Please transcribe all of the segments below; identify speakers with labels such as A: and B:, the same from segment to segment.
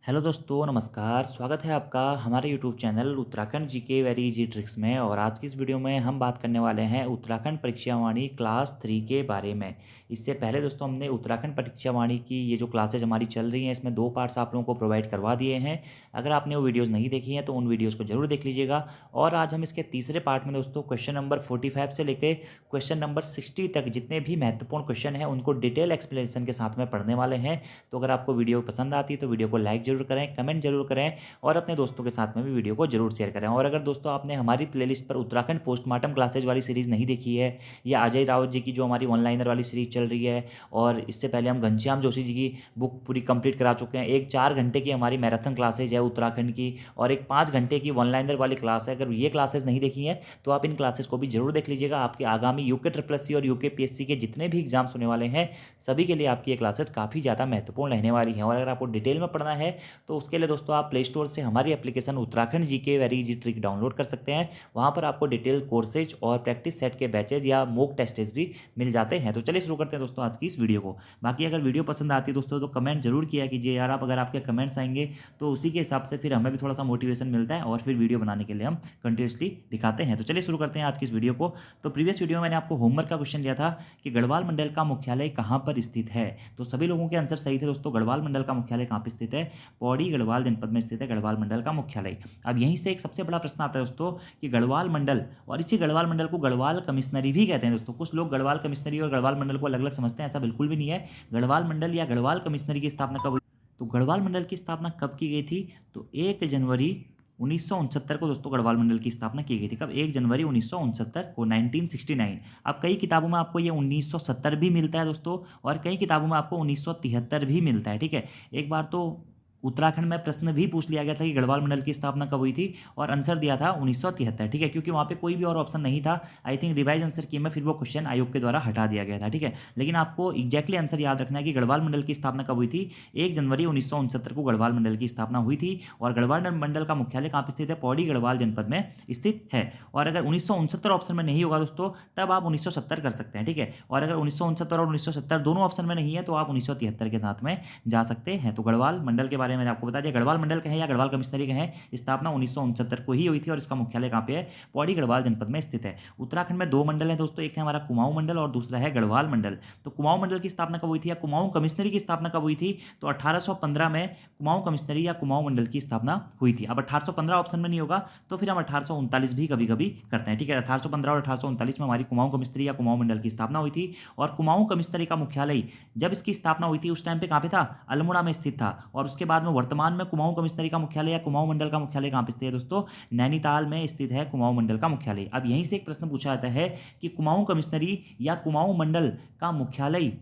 A: Hello दोस्तों, नमस्कार। स्वागत है आपका हमारे YouTube channel Uttarakhand GK very easy tricks में। और आज की इस वीडियो में हम बात करने वाले हैं उत्तराखंड परीक्षा वाणी क्लास 3 के बारे में। इससे पहले दोस्तों हमने उत्तराखंड परीक्षा वाणी की ये जो क्लासेज हमारी चल रही हैं, इसमें 2 पार्ट्स आप लोगों को प्रोवाइड करवा दिए हैं। अगर आपने वो वीडियोज़ नहीं देखी हैं तो उन वीडियोज़ को जरूर देख लीजिएगा। और आज हम इसके तीसरे पार्ट में दोस्तों क्वेश्चन नंबर 45 से लेकर क्वेश्चन नंबर 60 तक जितने भी महत्वपूर्ण क्वेश्चन हैं उनको डिटेल एक्सप्लेनेशन के साथ में पढ़ने वाले हैं। तो अगर आपको वीडियो पसंद आती है तो वीडियो को लाइक जरूर करें, कमेंट जरूर करें और अपने दोस्तों के साथ में भी वीडियो को जरूर शेयर करें। और अगर दोस्तों आपने हमारी प्लेलिस्ट पर उत्तराखंड पोस्टमार्टम क्लासेज वाली सीरीज़ नहीं देखी है, या अजय रावत जी की जो हमारी ऑनलाइनर वाली सीरीज चल रही है, और इससे पहले हम घनश्याम जोशी जी की बुक पूरी कंप्लीट करा चुके हैं। एक 4 घंटे की हमारी मैराथन क्लासेज है उत्तराखंड की, और एक 5 घंटे की ऑनलाइनर वाली क्लास है। अगर ये क्लासेज नहीं देखी हैं तो आप इन क्लासेस को भी जरूर देख लीजिएगा। आपके आगामी यूके ट्रिपल एससी और यूके पीएससी के जितने भी एग्जाम्स होने वाले हैं सभी के लिए आपकी ये क्लासेस काफ़ी ज़्यादा महत्वपूर्ण रहने वाली हैं। और अगर आपको डिटेल में पढ़ना है तो उसके लिए दोस्तों आप प्ले स्टोर से हमारी application Uttarakhand GK very easy trick download कर सकते हैं। वहाँ पर आपको डिटेल कोर्सेज और प्रैक्टिस सेट के बैचेज या मॉक टेस्टेज भी मिल जाते हैं। तो चलिए शुरू करते हैं दोस्तों आज की इस वीडियो को। बाकी अगर वीडियो पसंद आती है दोस्तों तो कमेंट जरूर किया कीजिए यार। आप अगर आपके कमेंट्स आएंगे तो उसी के हिसाब से फिर हमें भी थोड़ा सा मोटिवेशन मिलता है और फिर वीडियो बनाने के लिए हम कंटिन्यूसली दिखाते हैं। तो चलिए शुरू करते हैं आज की इस वीडियो को। तो प्रीवियस वीडियो में मैंने आपको होमवर्क का क्वेश्चन दिया था कि गढ़वाल मंडल का मुख्यालय कहाँ पर स्थित है। तो सभी लोगों के आंसर सही थे दोस्तों। गढ़वाल मंडल का मुख्यालय कहाँ पर स्थित है? पौड़ी गढ़वाल जनपद में स्थित है गढ़वाल मंडल का मुख्यालय। अब यहीं से एक सबसे बड़ा प्रश्न आता है दोस्तों कि गढ़वाल मंडल, और इसी गढ़वाल मंडल को गढ़वाल कमिश्नरी भी कहते हैं दोस्तों। कुछ लोग गढ़वाल कमिश्नरी और गढ़वाल मंडल को अलग अलग समझते हैं, ऐसा बिल्कुल भी नहीं है। गढ़वाल मंडल या गढ़वाल कमिश्नरी की स्थापना कब हुई? तो गढ़वाल मंडल की स्थापना कब की गई थी? तो 1 जनवरी 1969 को दोस्तों गढ़वाल मंडल की स्थापना की गई थी। कब? 1 जनवरी 1969 को, 1969। अब कई किताबों में आपको ये 1970 भी मिलता है दोस्तों, और कई किताबों में आपको 1973 भी मिलता है। ठीक है, एक बार तो उत्तराखंड में प्रश्न भी पूछ लिया गया था कि गढ़वाल मंडल की स्थापना कब हुई थी, और आंसर दिया था 1973। ठीक है, क्योंकि वहाँ पे कोई भी और ऑप्शन नहीं था। आई थिंक रिवाइज आंसर की में फिर वो क्वेश्चन आयोग के द्वारा हटा दिया गया था। ठीक है, लेकिन आपको एक्जैक्टली आंसर याद रखना है कि गढ़वाल मंडल की स्थापना कब हुई थी। 1 जनवरी 1969 को गढ़वाल मंडल की स्थापना हुई थी। और गढ़वाल मंडल का मुख्यालय कहाँ पर स्थित है? पौड़ी गढ़वाल जनपद में स्थित है। और अगर 1969 ऑप्शन में नहीं होगा दोस्तों तब आप 1970 कर सकते हैं। ठीक है, और अगर 1969 और 1970 दोनों ऑप्शन में नहीं है तो आप 1973 के साथ में जा सकते हैं। तो गढ़वाल मंडल के बारे में आपको बता दिया। गढ़वाल मंडल कहें या गढ़वाल कमिश्नरी कहें, स्थापना 1969 को ही हुई थी और इसका मुख्यालय कहाँ पे है? पौड़ी गढ़वाल जनपद में स्थित है। उत्तराखंड में 2 मंडल हैं दोस्तों, एक है हमारा कुमाऊं मंडल और दूसरा है गढ़वाल मंडल। तो कुमाऊं मंडल की स्थापना कब हुई थी या कुमाऊं कमिश्नरी की स्थापना कब हुई थी? तो 1815 में कुमाऊं कमिश्नरी या कुमाऊं मंडल की स्थापना हुई थी। अब 1815 ऑप्शन में नहीं होगा तो फिर हम 1839 भी कभी कभी करते हैं। ठीक है, 1815 और 1839 में हमारी कुमाऊं कमिश्नरी या कुमाऊं मंडल की स्थापना हुई थी। और कुमाऊं कमिश्नरी का मुख्यालय जब इसकी स्थापना हुई थी उस टाइम पे कहाँ पे था? अल्मोड़ा में स्थित था। और उसके बाद में वर्तमान में कुमाऊं कमिश्नरी का मुख्यालय या कुमाऊं मंडल का मुख्यालय कहाँ पे स्थित है दोस्तों? नैनीताल में स्थित है कुमाऊं मंडल का मुख्यालय। अब यहीं से एक प्रश्न पूछा जाता है कि कुमाऊं कमिश्नरी या कुमाऊं मंडल का मुख्यालय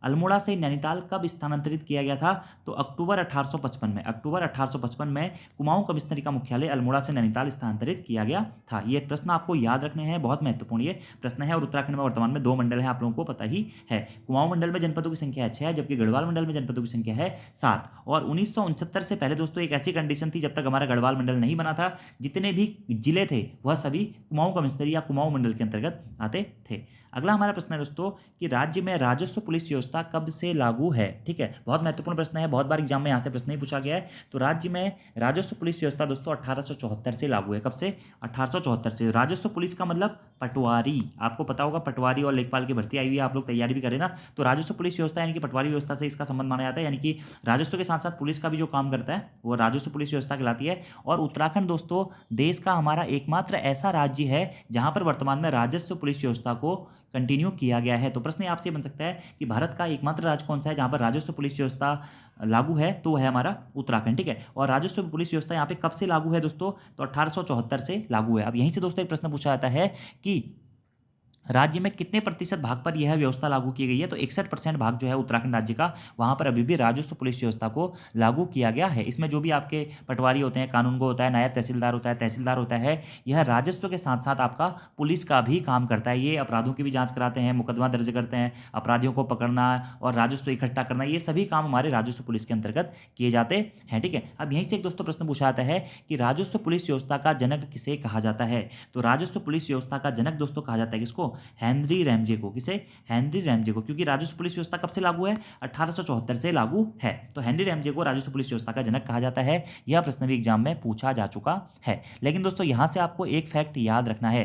A: अल्मोड़ा से नैनीताल कब स्थानांतरित किया गया था? तो अक्टूबर 1855 में। अक्टूबर 1855 में कुमाऊं कमिश्नरी का मुख्यालय अल्मोड़ा से नैनीताल स्थानांतरित किया गया था। ये प्रश्न आपको याद रखने हैं, बहुत महत्वपूर्ण ये प्रश्न है। और उत्तराखंड में वर्तमान में 2 मंडल है, आप लोगों को पता ही है। कुमाऊं मंडल में जनपदों की संख्या है 6, जबकि गढ़वाल मंडल में जनपदों की संख्या है 7। और 1969 से पहले दोस्तों एक ऐसी कंडीशन थी जब तक हमारा गढ़वाल मंडल नहीं बना था, जितने भी जिले थे वह सभी कुमाऊं कमिश्नरी या कुमाऊं मंडल के अंतर्गत आते थे। अगला हमारा प्रश्न है दोस्तों कि राज्य में राजस्व पुलिस व्यवस्था कब से लागू है? ठीक है, बहुत महत्वपूर्ण प्रश्न है, बहुत बार एग्जाम में यहाँ से प्रश्न ही पूछा गया है। तो राज्य में राजस्व पुलिस व्यवस्था दोस्तों 1874 से लागू है। कब से? 1874 से। राजस्व पुलिस का मतलब पटवारी, आपको पता होगा पटवारी और लेखपाल की भर्ती आई हुई है, आप लोग तैयारी भी करें ना। तो राजस्व पुलिस व्यवस्था यानी कि पटवारी व्यवस्था से इसका संबंध माना जाता है, यानी कि राजस्व के साथ साथ पुलिस का भी जो काम करता है वो राजस्व पुलिस व्यवस्था कहलाती है। और उत्तराखंड दोस्तों देश का हमारा एकमात्र ऐसा राज्य है जहां पर वर्तमान में राजस्व पुलिस व्यवस्था को कंटिन्यू किया गया है। तो प्रश्न आपसे बन सकता है कि भारत का एकमात्र राज्य कौन सा है जहां पर राजस्व पुलिस व्यवस्था लागू है? तो है हमारा उत्तराखंड। ठीक है, और राजस्व पुलिस व्यवस्था यहाँ पे कब से लागू है दोस्तों? तो 1874 से लागू है। अब यहीं से दोस्तों एक प्रश्न पूछा जाता है कि राज्य में कितने प्रतिशत भाग पर यह व्यवस्था लागू की गई है? तो 61% भाग जो है उत्तराखंड राज्य का, वहां पर अभी भी राजस्व पुलिस व्यवस्था को लागू किया गया है। इसमें जो भी आपके पटवारी होते हैं, कानूनगो होता है, नायब तहसीलदार होता है, तहसीलदार होता है, यह राजस्व के साथ साथ आपका पुलिस का भी काम करता है। ये अपराधों की भी जांच कराते हैं, मुकदमा दर्ज करते हैं, अपराधियों को पकड़ना और राजस्व इकट्ठा करना, ये सभी काम हमारे राजस्व पुलिस के अंतर्गत किए जाते हैं। ठीक है, अब यहीं से एक दोस्तों प्रश्न पूछा जाता है कि राजस्व पुलिस व्यवस्था का जनक किसे कहा जाता है? तो राजस्व पुलिस व्यवस्था का जनक दोस्तों कहा जाता है किसको? हेनरी रैमजे को। किसे? हेनरी रैमजे को, क्योंकि राजस्व पुलिस व्यवस्था कब से लागू है? 1874 से लागू है। तो हेनरी रैमजे को राजस्व पुलिस व्यवस्था का जनक कहा जाता है। यह प्रश्न भी एग्जाम में पूछा जा चुका है। लेकिन दोस्तों यहाँ से आपको एक फैक्ट याद रखना है।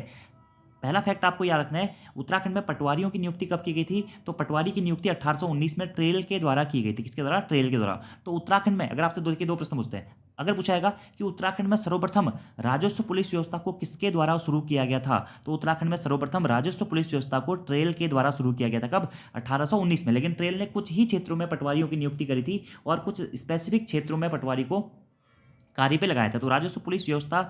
A: पहला फैक्ट आपको याद रखना है, उत्तराखंड में पटवारियों की नियुक्ति कब की गई थी? तो पटवारी की नियुक्ति 1819 में ट्रेल के द्वारा की गई थी। किसके द्वारा? ट्रेल के द्वारा। तो उत्तराखंड में अगर आपसे दो प्रश्न पूछते हैं, अगर पूछाएगा कि उत्तराखंड में सर्वप्रथम राजस्व पुलिस व्यवस्था को किसके द्वारा शुरू किया गया था, तो उत्तराखंड में सर्वप्रथम राजस्व पुलिस व्यवस्था को ट्रेल के द्वारा शुरू किया गया था। कब? 1819 में। लेकिन ट्रेल ने कुछ ही क्षेत्रों में पटवारियों की नियुक्ति करी थी और कुछ स्पेसिफिक क्षेत्रों में पटवारी को कार्य पे लगाया था। तो राजस्व पुलिस व्यवस्था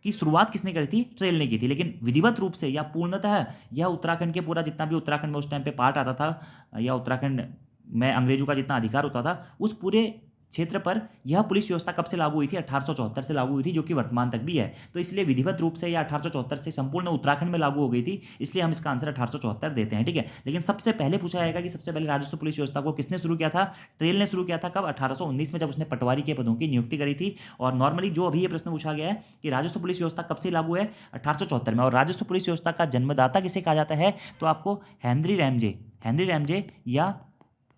A: की शुरुआत किसने करी थी? ट्रेल ने की थी। लेकिन विधिवत रूप से या पूर्णतः यह उत्तराखंड के पूरा जितना भी उत्तराखंड में उस टाइम पे पार्ट आता था या उत्तराखंड में अंग्रेजों का जितना अधिकार होता था, उस पूरे क्षेत्र पर यह पुलिस व्यवस्था कब से लागू हुई थी? 1874 से लागू हुई थी, जो कि वर्तमान तक भी है। तो इसलिए विधिवत रूप से या 1874 से संपूर्ण उत्तराखंड में लागू हो गई थी, इसलिए हम इसका आंसर 1874 देते हैं। ठीक है, लेकिन सबसे पहले पूछा जाएगा कि सबसे पहले राजस्व पुलिस व्यवस्था को किसने शुरू किया था? ट्रेल ने शुरू किया था। कब? 1819 में, जब उसने पटवारी के पदों की नियुक्ति करी थी। और नॉर्मली जो अभी ये प्रश्न पूछा गया है कि राजस्व पुलिस व्यवस्था कब से लागू है? 1874 में। और राजस्व पुलिस व्यवस्था का जन्मदाता किसे कहा जाता है? तो आपको हेनरी रैमजे या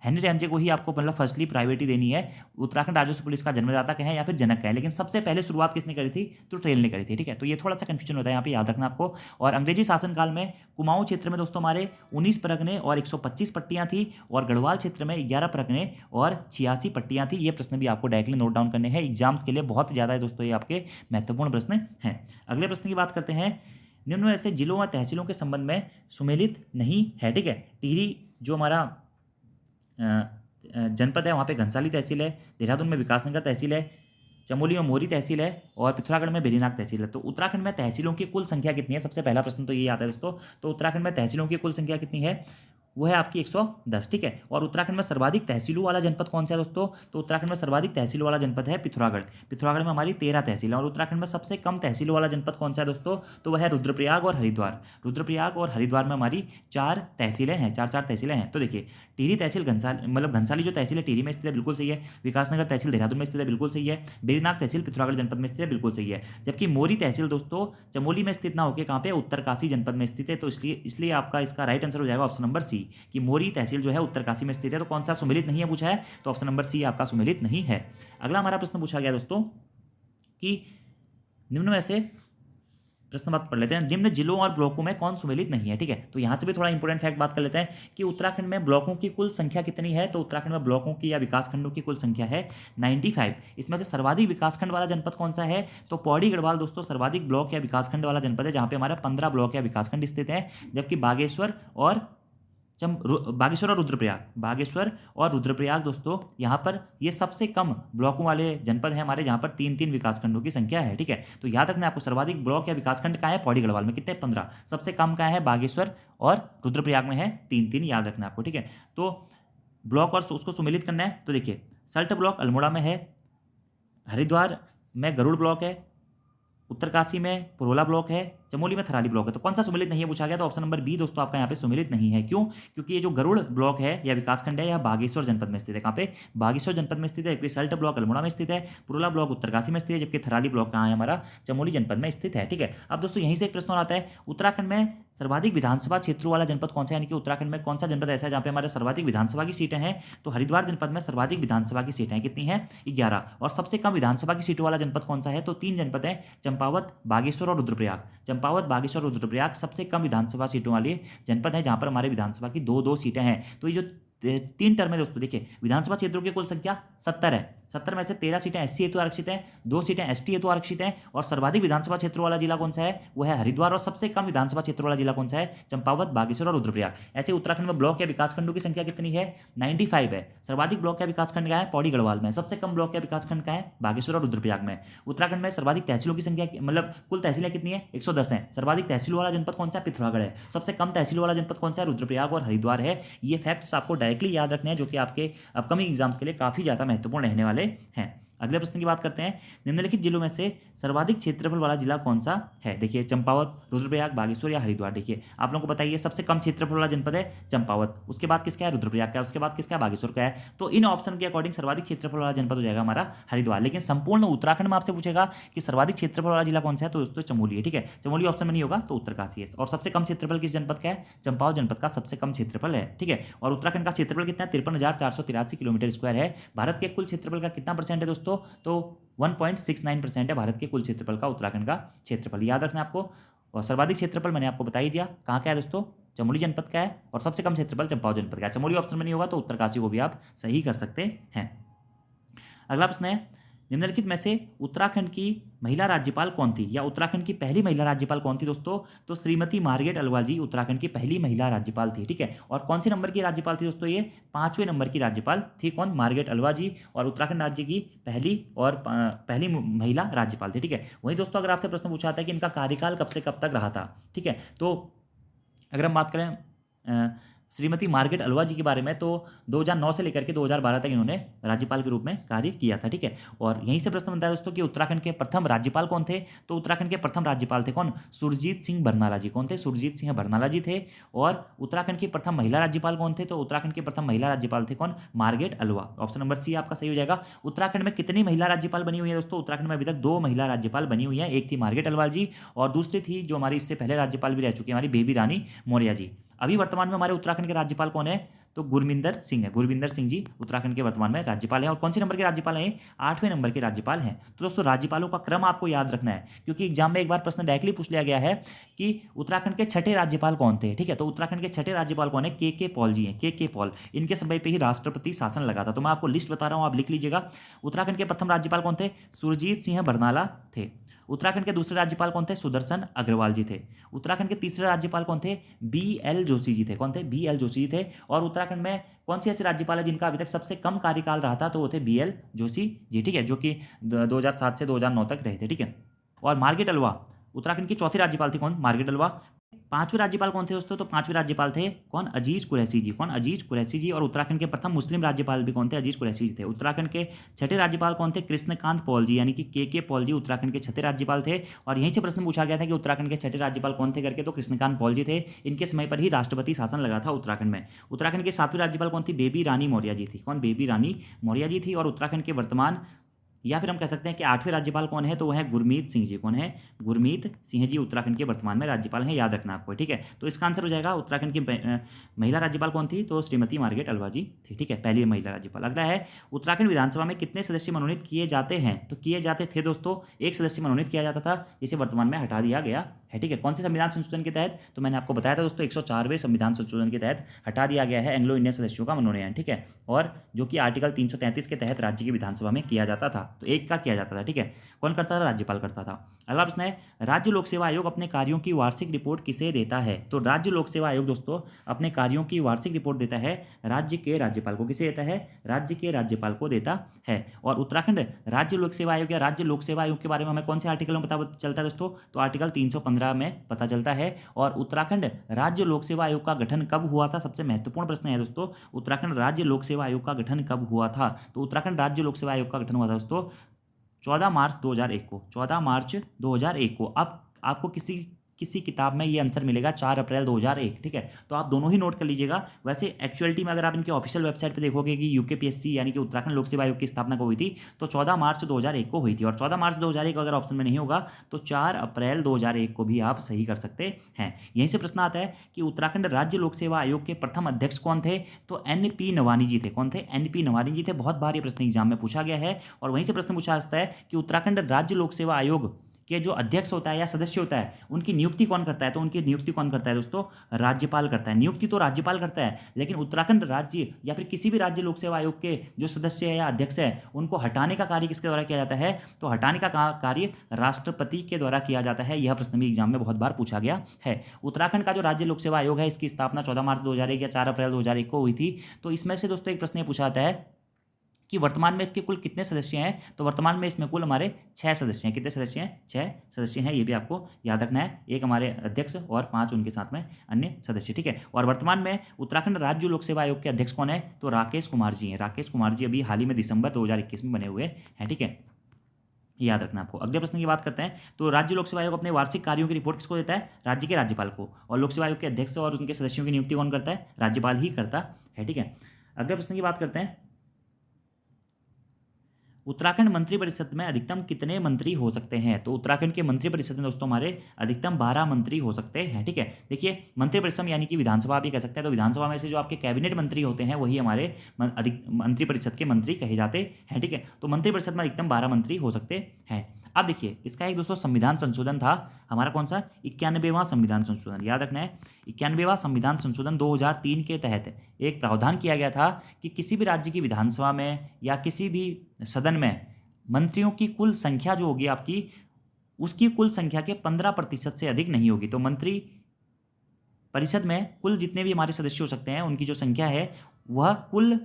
A: हेनरी रैमजे को ही आपको मतलब फर्स्टली प्रायोरिटी देनी है। उत्तराखंड राजस्व पुलिस का जन्मदाता कहें या फिर जनक कहें, लेकिन सबसे पहले शुरुआत किसने करी थी? तो ट्रेल ने करी थी। ठीक है, तो ये थोड़ा सा कंफ्यूजन होता है यहाँ पे, याद रखना आपको। और अंग्रेजी शासनकाल में कुमाऊं क्षेत्र में दोस्तों हमारे 19 परगने और 125 पट्टियां थी, और गढ़वाल क्षेत्र में 11 परगने और 86 पट्टियां थी। ये प्रश्न भी आपको डायरेक्टली नोट डाउन करने हैं, एग्जाम्स के लिए बहुत ज़्यादा है दोस्तों, ये आपके महत्वपूर्ण प्रश्न हैं। अगले प्रश्न की बात करते हैं। निम्न में से जिलों व तहसीलों के संबंध में सुमेलित नहीं है। ठीक है, टिहरी जो हमारा जनपद है वहाँ पे घनसाली तहसील है, देहरादून में विकासनगर तहसील है, चमोली में मोरी तहसील है और पिथौरागढ़ में बेरीनाग तहसील है। तो उत्तराखंड में तहसीलों की कुल संख्या कितनी है? सबसे पहला प्रश्न तो ये आता है दोस्तों। तो उत्तराखंड में तहसीलों की कुल संख्या कितनी है? वो है आपकी 110। ठीक है, और उत्तराखंड में सर्वाधिक तहसीलों वाला जनपद कौन सा है दोस्तों? तो उत्तराखंड में सर्वाधिक तहसीलों वाला जनपद है पिथौरागढ़। पिथौरागढ़ में हमारी 13 तहसील है। और उत्तराखंड में सबसे कम तहसीलों वाला जनपद कौन सा है दोस्तों? तो वह है रुद्रप्रयाग और हरिद्वार। रुद्रप्रयाग और हरिद्वार में हमारी 4 तहसीलें हैं, 4 तहसीलें हैं। तो देखिए, टिहरी तहसील घनसाली जो तहसील है टिहरी में स्थित है, बिल्कुल सही है। विकासनगर तहसील देहरादून में स्थित है, बिल्कुल सही है। बेरीनाग तहसील पिथौरागढ़ जनपद में स्थित है, बिल्कुल सही है। जबकि मोरी तहसील दोस्तों चमोली में स्थित ना होकर कहाँ पे? उत्तरकाशी जनपद में स्थित है। तो इसलिए आपका इसका राइट आंसर हो जाएगा ऑप्शन नंबर सी, कि मोरी तहसील जो है उत्तरकाशी में स्थित है। तो कौन सा सुमेलित नहीं है पूछा है? तो ऑप्शन नंबर सी आपका सुमेलित नहीं है। अगला हमारा प्रश्न पूछा गया दोस्तों कि निम्न में से प्रश्न बात पढ़ लेते हैं, निम्न जिलों और ब्लॉकों में कौन सुमेलित नहीं है। ठीक है, तो यहां से भी थोड़ा इंपॉर्टेंट फैक्ट बात कर लेते हैं कि उत्तराखंड में ब्लॉकों की कुल संख्या कितनी है। तो उत्तराखंड में ब्लॉकों की या विकासखंडों की कुल संख्या है 95। इसमें से सर्वाधिक विकासखंड वाला जनपद कौन सा है? तो पौड़ी गढ़वाल दोस्तों सर्वाधिक ब्लॉक या विकासखंड वाला जनपद है, जहां पे हमारा 15 ब्लॉक या विकासखंड स्थित है। जबकि बागेश्वर और रुद्रप्रयाग दोस्तों यहाँ पर ये सबसे कम ब्लॉकों वाले जनपद हैं हमारे, जहाँ पर 3 विकासखंडों की संख्या है। ठीक है, तो याद रखना आपको, सर्वाधिक ब्लॉक या विकासखंड कहाँ है? पौड़ी गढ़वाल में। कितने? 15। सबसे कम कहाँ है? बागेश्वर और रुद्रप्रयाग में है 3, याद रखना आपको। ठीक है, तो ब्लॉक और उसको सुमेलित करना है। तो देखिए, सल्ट ब्लॉक अल्मोड़ा में है, हरिद्वार में गरुड़ ब्लॉक है, उत्तरकाशी में पुरोला ब्लॉक है, चमोली में थराली ब्लॉक है। तो कौन सा सुमेलित नहीं है पूछा गया? तो ऑप्शन नंबर बी दोस्तों आपका यहाँ पे सुमेलित नहीं है। क्यों? क्योंकि ये जो गरुड़ ब्लॉक है या विकासखंड है, यह बागेश्वर जनपद में स्थित है। कहाँ पे? बागेश्वर जनपद में स्थित है। जबकि सल्ट ब्लॉक अल्मोड़ा में स्थित है, पुरोला ब्लॉक उत्तरकाशी में स्थित है, जबकि थराली ब्लॉक कहाँ है? हमारा चमोली जनपद में स्थित है। ठीक है, अब दोस्तों यहीं से एक प्रश्न और आता है, उत्तराखंड में सर्वाधिक विधानसभा क्षेत्रों वाला जनपद कौन सा है? यानी कि उत्तराखंड में कौन सा जनपद ऐसा है जहाँ पे हमारे सर्वाधिक विधानसभा की सीटें हैं? तो हरिद्वार जनपद में सर्वाधिक विधानसभा की सीटें कितनी हैं? 11। और सबसे कम विधानसभा की सीटों वाला जनपद कौन सा है? तो 3 जनपद हैं, चंपावत, बागेश्वर और रुद्रप्रयाग। चंपावत, बागेश्वर और रुद्रप्रयाग सबसे कम विधानसभा सीटों वाले जनपद है, जहां पर हमारे विधानसभा की 2 सीटें हैं। तो ये जो 3 टर्म है दोस्तों, देखिए विधानसभा क्षेत्रों की कुल संख्या 70 है। 70 में से 13 सीटें एससी हेतु आरक्षित हैं, 2 सीटें एसटी हेतु आरक्षित हैं। और सर्वाधिक विधानसभा क्षेत्रों वाला जिला कौन सा है? वो है हरिद्वार। और सबसे कम विधानसभा क्षेत्र वाला जिला कौन सा है? चंपावत, बागेश्वर और रुद्रप्रयाग। ऐसे उत्तराखंड में ब्लॉक या विकासखंडों की संख्या कितनी है? 95 है। सर्वाधिक ब्लॉक या विकासखंड का है? पौड़ी गढ़वाल में। सबसे कम ब्लॉक या विकासखंड का है? बागेश्वर और रुद्रप्रयाग में। उत्तराखंड में सर्वाधिक तहसीलों की संख्या मतलब कुल तहसीलें कितनी है? 110 है। सर्वाधिक तहसील वाला जनपद कौन सा? पिथौरागढ़ है। सबसे कम तहसील वाला जनपद कौन सा है? रुद्रप्रयाग और हरिद्वार है। ये फैक्ट्स आपको डायरेक्टली याद रखने हैं, जो कि आपके अपकमिंग एग्जाम्स के लिए काफी ज्यादा महत्वपूर्ण रहने वाले हैं। अगले प्रश्न की बात करते हैं, निम्नलिखित जिलों में से सर्वाधिक क्षेत्रफल वाला जिला कौन सा है। देखिए चंपावत, रुद्रप्रयाग, बागेश्वर या हरिद्वार। देखिए आप लोगों को बताइए सबसे कम क्षेत्रफल वाला जनपद है चंपावत, उसके बाद किसका है रुद्रप्रयाग का, उसके बाद किसका है बागेश्वर का है। तो इन ऑप्शन के अकॉर्डिंग सर्वाधिक क्षेत्रफल वाला जनपद हो जाएगा हमारा हरिद्वार। लेकिन संपूर्ण उत्तराखंड में आपसे पूछेगा कि सर्वाधिक क्षेत्रफल वाला जिला कौन सा है, तो दोस्तों चमोली है। ठीक है, चमोली ऑप्शन में नहीं होगा तो उत्तरकाशी है। और सबसे कम क्षेत्रफल किस जनपद का है, चंपावत जनपद का सबसे कम क्षेत्रफल है। ठीक है, और उत्तराखंड का क्षेत्रफल कितना है, 53,483 किलोमीटर स्क्वायर है। भारत के कुल क्षेत्रफल का कितना परसेंट है दोस्तों, तो 1.69% है भारत के कुल क्षेत्रफल का उत्तराखंड का क्षेत्रफल, याद रखना है आपको। और सर्वाधिक क्षेत्रफल मैंने आपको बता ही दिया कहाँ का है दोस्तों, चमोली जनपद का है। और सबसे कम क्षेत्रफल चंपावत जनपद का है। चमोली ऑप्शन में नहीं होगा तो उत्तरकाशी को भी आप सही कर सकते हैं। अगला प्रश्न है, निम्नलिखित में से उत्तराखंड की महिला राज्यपाल कौन थी, या उत्तराखंड की पहली महिला राज्यपाल कौन थी दोस्तों, तो श्रीमती मार्गरेट अल्वा जी उत्तराखंड की पहली महिला राज्यपाल थी। ठीक है, और कौन से नंबर की राज्यपाल थी दोस्तों, ये 5वें नंबर की राज्यपाल थी। कौन, मार्गरेट अल्वा जी, और उत्तराखंड राज्य की पहली महिला राज्यपाल थी। ठीक है, वही दोस्तों अगर आपसे प्रश्न पूछा था कि इनका कार्यकाल कब से कब तक रहा था। ठीक है, तो अगर हम बात करें श्रीमती मार्गरेट अल्वा जी के बारे में, तो 2009 से लेकर के 2012 तक इन्होंने राज्यपाल के रूप में कार्य किया था। ठीक है, और यहीं से प्रश्न बनता है दोस्तों कि उत्तराखंड के प्रथम राज्यपाल कौन थे, तो उत्तराखंड के प्रथम राज्यपाल थे कौन, सुरजीत सिंह बरनाला जी। कौन थे, सुरजीत सिंह बरनाला जी थे। और उत्तराखंड की प्रथम महिला राज्यपाल कौन थे, तो उत्तराखंड के प्रथम महिला राज्यपाल थे कौन, Margaret Alva. Option number C आपका सही हो जाएगा। उत्तराखंड में कितनी महिला राज्यपाल बनी हुई है दोस्तों, उत्तराखंड में अभी तक 2 महिला राज्यपाल बनी हुई है। एक थी मार्गरेट अल्वा जी और दूसरी थी जो हमारी इससे पहले राज्यपाल भी रह चुकी है हमारी बेबी रानी मौर्य जी। अभी वर्तमान में हमारे उत्तराखंड के राज्यपाल कौन है, तो गुरविंदर सिंह है। गुरविंदर सिंह जी उत्तराखंड के वर्तमान में राज्यपाल हैं। और कौन से नंबर के राज्यपाल हैं, 8वें नंबर के राज्यपाल हैं। तो दोस्तों राज्यपालों का क्रम आपको याद रखना है, क्योंकि एग्जाम में एक बार प्रश्न डायरेक्टली पूछ लिया गया है कि उत्तराखंड के छठे राज्यपाल कौन थे। ठीक है, तो उत्तराखंड के छठे राज्यपाल कौन है, के पॉल जी हैं। के पॉल, इनके समय पे ही राष्ट्रपति शासन लगा था। तो मैं आपको लिस्ट बता रहा हूं, आप लिख लीजिएगा। उत्तराखंड के प्रथम राज्यपाल कौन थे, सुरजीत सिंह बरनाला थे। उत्तराखंड के दूसरे राज्यपाल कौन थे, सुदर्शन अग्रवाल जी थे। उत्तराखंड के तीसरे राज्यपाल कौन थे, BL जोशी जी थे। कौन थे, BL जोशी जी थे। और उत्तराखंड में कौन से ऐसे राज्यपाल है जिनका अभी तक सबसे कम कार्यकाल रहा था, तो वो थे BL जोशी जी। ठीक है, जो कि 2007 से 2009 तक रहे थे। ठीक है, और मार्गरेट अल्वा उत्तराखंड की चौथी राज्यपाल थी कौन, मार्गरेट अल्वा। 5वें राज्यपाल कौन थे दोस्तों, तो 5वें राज्यपाल थे कौन, अजीज कुरैशी जी। कौन, अजीज कुरैशी जी। और उत्तराखंड के प्रथम मुस्लिम राज्यपाल भी कौन थे, अजीज कुरैशी जी थे। उत्तराखंड के छठे राज्यपाल कौन थे, कृष्णकांत पॉल जी, यानी कि के पॉल जी उत्तराखंड के छठे राज्यपाल थे। और यहीं से प्रश्न पूछा गया था कि उत्तराखंड के छठे राज्यपाल कौन थे करके, तो कृष्णकांत पॉल जी थे। इनके समय पर ही राष्ट्रपति शासन लगा था उत्तराखंड में। उत्तराखंड के 7वें राज्यपाल कौन थी, बेबी रानी मौर्य जी थी। कौन, बेबी रानी मौर्य जी थी। और उत्तराखंड के वर्तमान, या फिर हम कह सकते हैं कि 8वें राज्यपाल कौन है, तो वह है गुरमीत सिंह जी। कौन है, गुरमीत सिंह जी उत्तराखंड के वर्तमान में राज्यपाल हैं, याद रखना आपको। ठीक है, तो इसका आंसर हो जाएगा उत्तराखंड की महिला राज्यपाल कौन थी, तो श्रीमती मार्गरेट अल्वा जी थी। ठीक है, पहली महिला राज्यपाल। अगला है, उत्तराखंड विधानसभा में कितने सदस्य मनोनीत किए जाते हैं, तो किए जाते थे दोस्तों, एक सदस्य मनोनीत किया जाता था, जिसे वर्तमान में हटा दिया गया है। ठीक है, कौन से संविधान संशोधन के तहत, तो मैंने आपको बताया था दोस्तों 104वें संविधान संशोधन के तहत हटा दिया गया है एंग्लो इंडियन सदस्यों का मनोनयन। ठीक है, और जो कि आर्टिकल 333 के तहत राज्य की विधानसभा में किया जाता था, तो एक का किया जाता था। ठीक है, कौन करता था, राज्यपाल करता था। अगला प्रश्न है, राज्य लोक सेवा आयोग अपने कार्यों की वार्षिक रिपोर्ट किसे देता है, तो राज्य लोक सेवा आयोग दोस्तों अपने कार्यों की वार्षिक रिपोर्ट देता है राज्य के राज्यपाल को। किसे देता है, राज्य के राज्यपाल को देता है। और उत्तराखंड राज्य लोक सेवा आयोग या राज्य लोक सेवा आयोग के बारे में हमें कौन से आर्टिकल में पता चलता है दोस्तों, तो आर्टिकल 315 में पता चलता है। और उत्तराखंड राज्य लोक सेवा आयोग का गठन कब हुआ था, सबसे महत्वपूर्ण प्रश्न है दोस्तों, उत्तराखंड राज्य लोक सेवा आयोग का गठन कब हुआ था, तो उत्तराखंड राज्य लोक सेवा आयोग का गठन हुआ था दोस्तों 14 मार्च 2001 को। 14 मार्च 2001 को। अब आपको किसी किताब में ये आंसर मिलेगा 4 अप्रैल 2001। ठीक है, तो आप दोनों ही नोट कर लीजिएगा। वैसे एक्चुअलिटी में अगर आप इनके ऑफिशियल वेबसाइट पे देखोगे कि UKPSC यानी कि उत्तराखंड लोक सेवा आयोग की स्थापना कब हुई थी, तो 14 मार्च 2001 को हुई थी। और 14 मार्च 2001 अगर ऑप्शन में नहीं होगा तो 4 अप्रैल 2001 को भी आप सही कर सकते हैं। यहीं से प्रश्न आता है कि उत्तराखंड राज्य लोक सेवा आयोग के प्रथम अध्यक्ष कौन थे, तो NP नवानी जी थे। कौन थे, NP नवानी जी थे। बहुत बार ये प्रश्न एग्जाम में पूछा गया है। और वहीं से प्रश्न पूछा जाता है कि उत्तराखंड राज्य लोक सेवा आयोग के जो अध्यक्ष होता है या सदस्य होता है, उनकी नियुक्ति कौन करता है, तो उनकी नियुक्ति कौन करता है दोस्तों, राज्यपाल करता है। नियुक्ति तो राज्यपाल करता है, लेकिन उत्तराखंड राज्य या फिर किसी भी राज्य लोक सेवा आयोग के जो सदस्य है या अध्यक्ष है, उनको हटाने का कार्य किसके द्वारा किया जाता है, तो हटाने का कार्य राष्ट्रपति के द्वारा किया जाता है। यह प्रश्न भी एग्जाम में बहुत बार पूछा गया है। उत्तराखंड का जो राज्य लोक सेवा आयोग है, इसकी स्थापना 14 मार्च 2001 या 4 अप्रैल 2001 को हुई थी। तो इसमें से दोस्तों एक प्रश्न पूछा जाता है कि वर्तमान में इसके कुल कितने सदस्य हैं, तो वर्तमान में इसमें कुल हमारे 6 सदस्य हैं। कितने सदस्य हैं? 6 सदस्य हैं, ये भी आपको याद रखना है। एक हमारे अध्यक्ष और 5 उनके साथ में अन्य सदस्य, ठीक है। और वर्तमान में उत्तराखंड राज्य लोक सेवा आयोग के अध्यक्ष कौन है? तो राकेश कुमार जी हैं। राकेश कुमार जी अभी हाल ही में दिसंबर 2021 में बने हुए हैं, ठीक है, याद रखना आपको। अगले प्रश्न की बात करते हैं। तो राज्य लोक सेवा आयोग अपने वार्षिक कार्यों की रिपोर्ट किसको देता है? राज्य के राज्यपाल को। और लोक सेवा आयोग के अध्यक्ष और उनके सदस्यों की नियुक्ति कौन करता है? राज्यपाल ही करता है, ठीक है। अगले प्रश्न की बात करते हैं। उत्तराखंड मंत्रिपरिषद में अधिकतम कितने मंत्री हो सकते हैं? तो उत्तराखंड के मंत्रिपरिषद में दोस्तों हमारे अधिकतम 12 मंत्री हो सकते हैं, ठीक है। देखिए, मंत्रिपरिषद यानी कि विधानसभा भी कह सकते हैं। तो विधानसभा में से जो आपके कैबिनेट मंत्री होते हैं वही हमारे अधिक मंत्रिपरिषद के मंत्री कहे जाते हैं, ठीक है। तो मंत्रिपरिषद में अधिकतम 12 मंत्री हो सकते हैं। अब देखिए, इसका एक दोस्तों संविधान संशोधन था हमारा, कौन सा? 91वां संविधान संशोधन, याद रखना है। 91वां संविधान संशोधन 2003 के तहत एक प्रावधान किया गया था कि किसी भी राज्य की विधानसभा में या किसी भी सदन में मंत्रियों की कुल संख्या जो होगी आपकी, उसकी कुल संख्या के 15% से अधिक नहीं होगी। तो मंत्री परिषद में कुल जितने भी हमारे सदस्य हो सकते हैं उनकी जो संख्या है वह कुल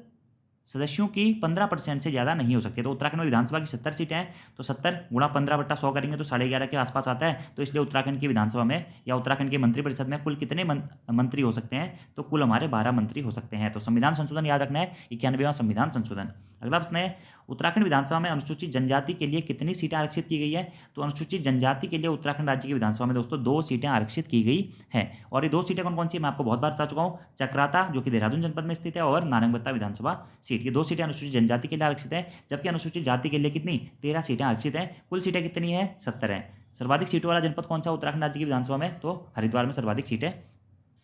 A: सदस्यों की 15% से ज़्यादा नहीं हो सकती। तो उत्तराखंड में विधानसभा की 70 सीटें हैं, तो 70 गुणा 15/100 करेंगे तो 11.5 के आसपास आता है। तो इसलिए उत्तराखंड की विधानसभा में या उत्तराखंड के मंत्रिपरिषद में कुल कितने मंत्री हो सकते हैं? तो कुल हमारे 12 मंत्री हो सकते हैं। तो संविधान संशोधन याद रखना है, 91वां संविधान संशोधन। अगला प्रश्न है, उत्तराखंड विधानसभा में अनुसूचित जनजाति के लिए कितनी सीटें आरक्षित की गई है? तो अनुसूचित जनजाति के लिए उत्तराखंड राज्य की विधानसभा में दोस्तों 2 सीटें आरक्षित की गई हैं। और ये 2 सीटें कौन कौन सी? मैं आपको बहुत बार बता चुका हूँ। चक्राता जो कि देहरादून जनपद में स्थित है, और नारंगबत्ता विधानसभा सीट, ये 2 सीटें अनुसूचित जनजाति के लिए आरक्षित है। जबकि अनुसूचित जाति के लिए कितनी? 13 सीटें आरक्षित हैं। कुल सीटें कितनी है? 70 हैं। सर्वाधिक सीटों वाला जनपद कौन सा उत्तराखंड राज्य की विधानसभा में? तो हरिद्वार में सर्वाधिक सीटें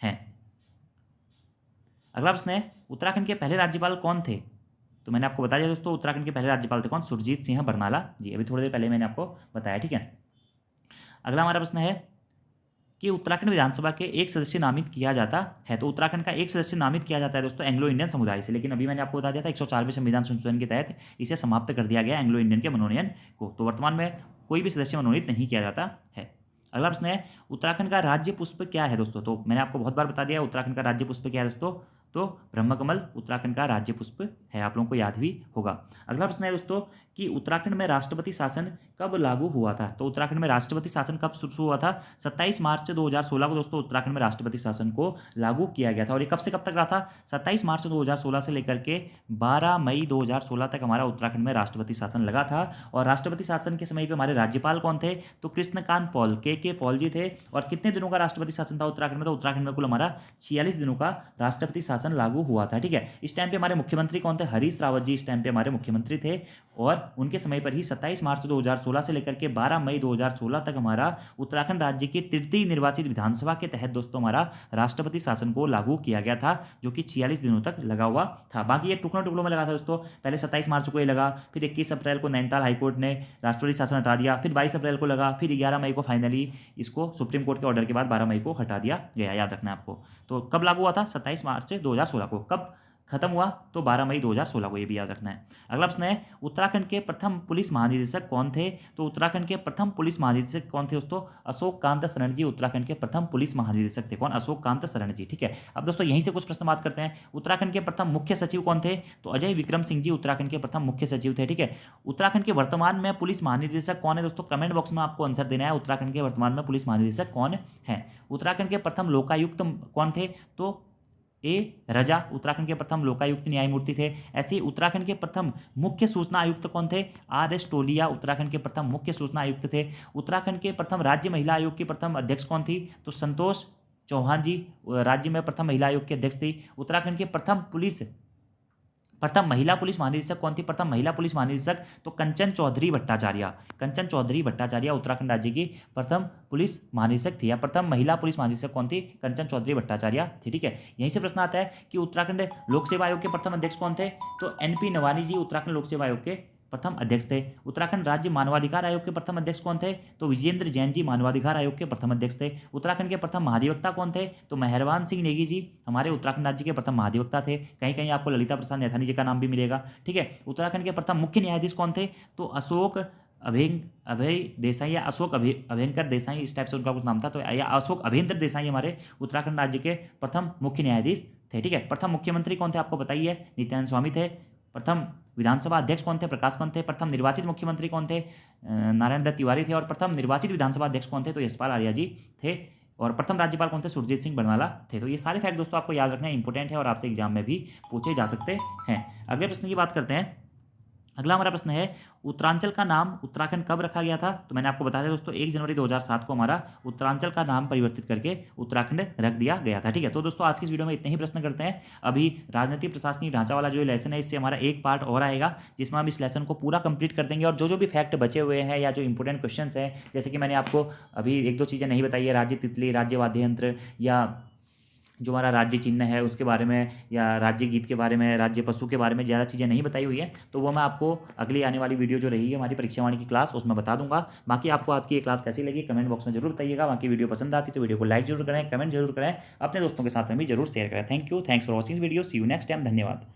A: हैं। अगला प्रश्न है, उत्तराखंड के पहले राज्यपाल कौन थे? तो मैंने आपको बता दिया दोस्तों, उत्तराखंड के पहले राज्यपाल थे कौन? सुरजीत सिंह बरनाला जी, अभी थोड़ी देर पहले मैंने आपको बताया, ठीक है। अगला हमारा प्रश्न है कि उत्तराखंड विधानसभा के एक सदस्य नामित किया जाता है। तो उत्तराखंड का एक सदस्य नामित किया जाता है दोस्तों एंग्लो इंडियन समुदाय से, लेकिन अभी मैंने आपको बता दिया था 104वें संविधान संशोधन के तहत इसे समाप्त कर दिया गया एंग्लो इंडियन के मनोनयन को। तो वर्तमान में कोई भी सदस्य मनोनीत नहीं किया जाता है। अगला प्रश्न है, उत्तराखंड का राज्य पुष्प क्या है दोस्तों? तो मैंने आपको बहुत बार बता दिया उत्तराखंड का राज्य पुष्प क्या है दोस्तों, तो ब्रह्मकमल उत्तराखंड का राज्य पुष्प है, आप लोगों को याद भी होगा। अगला प्रश्न है दोस्तों कि उत्तराखंड में राष्ट्रपति शासन कब लागू हुआ था? तो उत्तराखंड में राष्ट्रपति शासन कब शुरू हुआ था? 27 मार्च 2016 को दोस्तों उत्तराखंड में राष्ट्रपति शासन को लागू किया गया था। और ये कब से कब तक रहा था? 27 मार्च 2016 से लेकर के 12 मई 2016 तक हमारा उत्तराखंड में राष्ट्रपति शासन लगा था। और राष्ट्रपति शासन के समय पे हमारे राज्यपाल कौन थे? तो कृष्णकांत पॉल, के पॉल जी थे। और कितने दिनों का राष्ट्रपति शासन था उत्तराखंड में? तो उत्तराखंड में कुल हमारा 46 दिनों का राष्ट्रपति शासन लागू हुआ था, ठीक है। इस टाइम पे हमारे मुख्यमंत्री कौन थे? हरीश रावत जी इस टाइम पे हमारे मुख्यमंत्री थे। और उनके समय पर ही 27 मार्च 2016 से लेकर के 12 मई 2016 तक हमारा उत्तराखंड राज्य की तृतीय निर्वाचित विधानसभा के तहत दोस्तों हमारा राष्ट्रपति शासन को लागू किया गया था, जो कि 46 दिनों तक लगा हुआ था। बाकी ये टुकड़ों टुकड़ों में लगा था दोस्तों। पहले 27 मार्च को ये लगा, फिर 21 अप्रैल को नैनीताल हाईकोर्ट ने राष्ट्रपति शासन हटा दिया, फिर 22 अप्रैल को लगा, फिर 11 मई को फाइनली इसको सुप्रीम कोर्ट के ऑर्डर के बाद 12 मई को हटा दिया गया, याद रखना है आपको। तो कब लागू हुआ था? 27 मार्च 2016 को। कब खत्म हुआ? तो 12 मई 2016 को, ये भी याद रखना है। अगला प्रश्न है, उत्तराखंड के प्रथम पुलिस महानिदेशक कौन थे? तो उत्तराखंड के प्रथम पुलिस महानिदेशक कौन थे दोस्तों? अशोक कांत शरण जी उत्तराखंड के प्रथम पुलिस महानिदेशक थे। कौन? अशोक कांत शरण जी, ठीक है। अब दोस्तों यहीं से कुछ प्रश्न बात करते हैं। उत्तराखंड के प्रथम मुख्य सचिव कौन थे? तो अजय विक्रम सिंह जी उत्तराखंड के प्रथम मुख्य सचिव थे, ठीक है। उत्तराखंड के वर्तमान में पुलिस महानिदेशक कौन है दोस्तों? कमेंट बॉक्स में आपको आंसर देना है, उत्तराखंड के वर्तमान में पुलिस महानिदेशक कौन है। उत्तराखंड के प्रथम लोकायुक्त कौन थे? तो रजा उत्तराखंड के प्रथम लोकायुक्त न्यायमूर्ति थे। ऐसे ही उत्तराखंड के प्रथम मुख्य सूचना आयुक्त कौन थे? एस टोलिया उत्तराखंड के प्रथम मुख्य सूचना आयुक्त थे। उत्तराखंड के प्रथम राज्य महिला आयोग की प्रथम अध्यक्ष कौन थी? तो संतोष चौहान जी राज्य में प्रथम महिला आयोग की अध्यक्ष थी। उत्तराखंड के प्रथम महिला पुलिस महानिदेशक कौन थी? प्रथम महिला पुलिस महानिदेशक तो कंचन चौधरी भट्टाचार्य। कंचन चौधरी भट्टाचार्य उत्तराखंड राज्य की प्रथम पुलिस महानिदेशक थी, या प्रथम महिला पुलिस महानिदेशक कौन थी? कंचन चौधरी भट्टाचार्य थी, ठीक है। यहीं से प्रश्न आता है कि उत्तराखंड लोक सेवा आयोग के प्रथम अध्यक्ष कौन थे? तो NP नवानी जी उत्तराखंड लोक सेवा आयोग के प्रथम अध्यक्ष थे। उत्तराखंड राज्य मानवाधिकार आयोग के प्रथम अध्यक्ष कौन थे? तो विजेंद्र जैन जी मानवाधिकार आयोग के प्रथम अध्यक्ष थे। उत्तराखंड के प्रथम महाधिवक्ता कौन थे? तो मेहरबान सिंह नेगी जी हमारे उत्तराखंड राज्य के प्रथम महाधिवक्ता थे। कहीं कहीं आपको ललिता प्रसाद नैथानी जी का नाम भी मिलेगा, ठीक है। उत्तराखंड के प्रथम मुख्य न्यायाधीश कौन थे? तो अशोक अभय देसाई या अशोक अभयंकर देसाई, इस टाइप से उनका कुछ नाम था। तो या अशोक अभेंद्र देसाई हमारे उत्तराखंड राज्य के प्रथम मुख्य न्यायाधीश थे, ठीक है। प्रथम मुख्यमंत्री कौन थे? आपको बताइए, नित्यानंद स्वामी थे। प्रथम विधानसभा अध्यक्ष कौन थे? प्रकाश पंत थे। प्रथम निर्वाचित मुख्यमंत्री कौन थे? नारायण दत्त तिवारी थे। और प्रथम निर्वाचित विधानसभा अध्यक्ष कौन थे? तो यशपाल आर्या जी थे। और प्रथम राज्यपाल कौन थे? सुरजीत सिंह बरनाला थे। तो ये सारे फैक्ट दोस्तों आपको याद रखना इंपॉर्टेंट है और आपसे एग्जाम में भी पूछे जा सकते हैं। अगले प्रश्न की बात करते हैं। अगला हमारा प्रश्न है, उत्तरांचल का नाम उत्तराखंड कब रखा गया था? तो मैंने आपको बताया दोस्तों 1 जनवरी 2007 को हमारा उत्तरांचल का नाम परिवर्तित करके उत्तराखंड रख दिया गया था। ठीक है, तो दोस्तों आज की इस वीडियो में इतने ही प्रश्न करते हैं। अभी राजनीतिक प्रशासनिक ढांचा वाला जो लेसन है, इससे हमारा एक पार्ट और आएगा जिसमें हम इस लेसन को पूरा कंप्लीट कर देंगे। और जो भी फैक्ट बचे हुए हैं या जो इंपॉर्टेंट क्वेश्चन हैं, जैसे कि मैंने आपको अभी 1-2 चीज़ें नहीं बताई है, राज्य तितली, राज्य वाद्य यंत्र, या जो हमारा राज्य चिन्ह है उसके बारे में, या राज्य गीत के बारे में, राज्य पशु के बारे में ज़्यादा चीज़ें नहीं बताई हुई है, तो वो मैं आपको अगली आने वाली वीडियो जो रहेगी हमारी परीक्षावाणी की क्लास, उसमें बता दूंगा। बाकी आपको आज की ये क्लास कैसी लगी कमेंट बॉक्स में जरूर बताइएगा। बाकी वीडियो पसंद आती तो वीडियो को लाइक जरूर करें, कमेंट जरूर करें, अपने दोस्तों के साथ में भी जरूर शेयर करें। Thank you, thanks for watching video, see you next time, धन्यवाद।